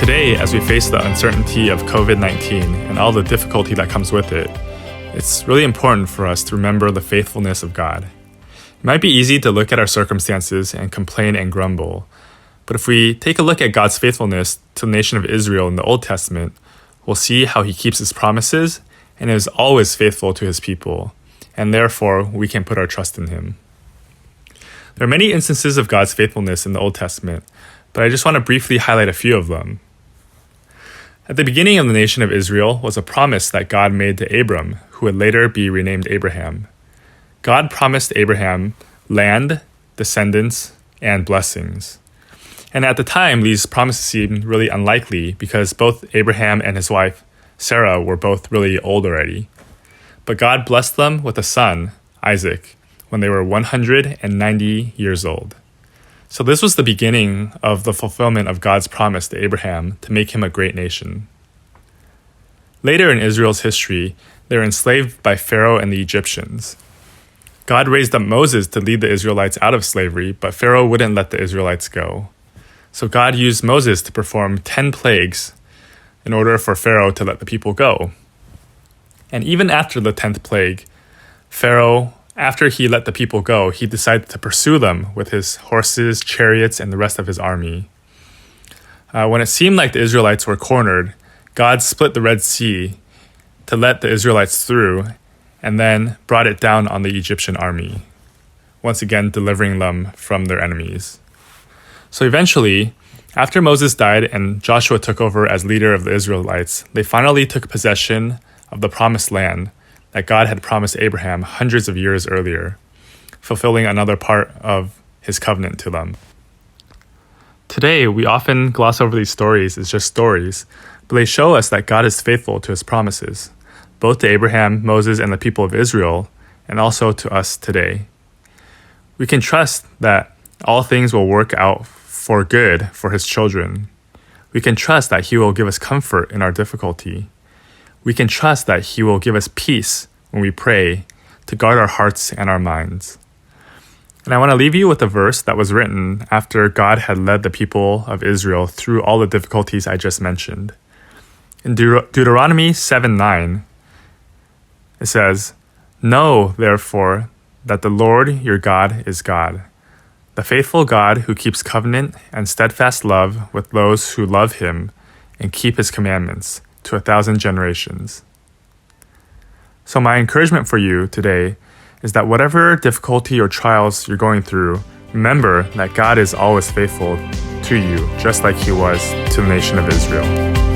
Today, as we face the uncertainty of COVID-19 and all the difficulty that comes with it, it's really important for us to remember the faithfulness of God. It might be easy to look at our circumstances and complain and grumble, but if we take a look at God's faithfulness to the nation of Israel in the Old Testament, we'll see how he keeps his promises and is always faithful to his people, and therefore we can put our trust in him. There are many instances of God's faithfulness in the Old Testament, but I just want to briefly highlight a few of them. At the beginning of the nation of Israel was a promise that God made to Abram, who would later be renamed Abraham. God promised Abraham land, descendants, and blessings. And at the time, these promises seemed really unlikely because both Abraham and his wife, Sarah, were both really old already. But God blessed them with a son, Isaac, when they were 190 years old. So this was the beginning of the fulfillment of God's promise to Abraham to make him a great nation. Later in Israel's history, they were enslaved by Pharaoh and the Egyptians. God raised up Moses to lead the Israelites out of slavery, but Pharaoh wouldn't let the Israelites go. So God used Moses to perform 10 plagues in order for Pharaoh to let the people go. And even after the 10th plague, Pharaoh, after he let the people go, he decided to pursue them with his horses, chariots, and the rest of his army. When it seemed like the Israelites were cornered, God split the Red Sea to let the Israelites through and then brought it down on the Egyptian army, once again delivering them from their enemies. So eventually, after Moses died and Joshua took over as leader of the Israelites, they finally took possession of the promised land that God had promised Abraham hundreds of years earlier, fulfilling another part of his covenant to them. Today, we often gloss over these stories as just stories, but they show us that God is faithful to his promises, both to Abraham, Moses, and the people of Israel, and also to us today. We can trust that all things will work out for good for his children. We can trust that he will give us comfort in our difficulty. We can trust that he will give us peace when we pray to guard our hearts and our minds. And I want to leave you with a verse that was written after God had led the people of Israel through all the difficulties I just mentioned. In Deuteronomy 7:9, it says, "Know, therefore, that the Lord your God is God, the faithful God who keeps covenant and steadfast love with those who love him and keep his commandments to 1,000 generations." So my encouragement for you today is that whatever difficulty or trials you're going through, remember that God is always faithful to you, just like he was to the nation of Israel.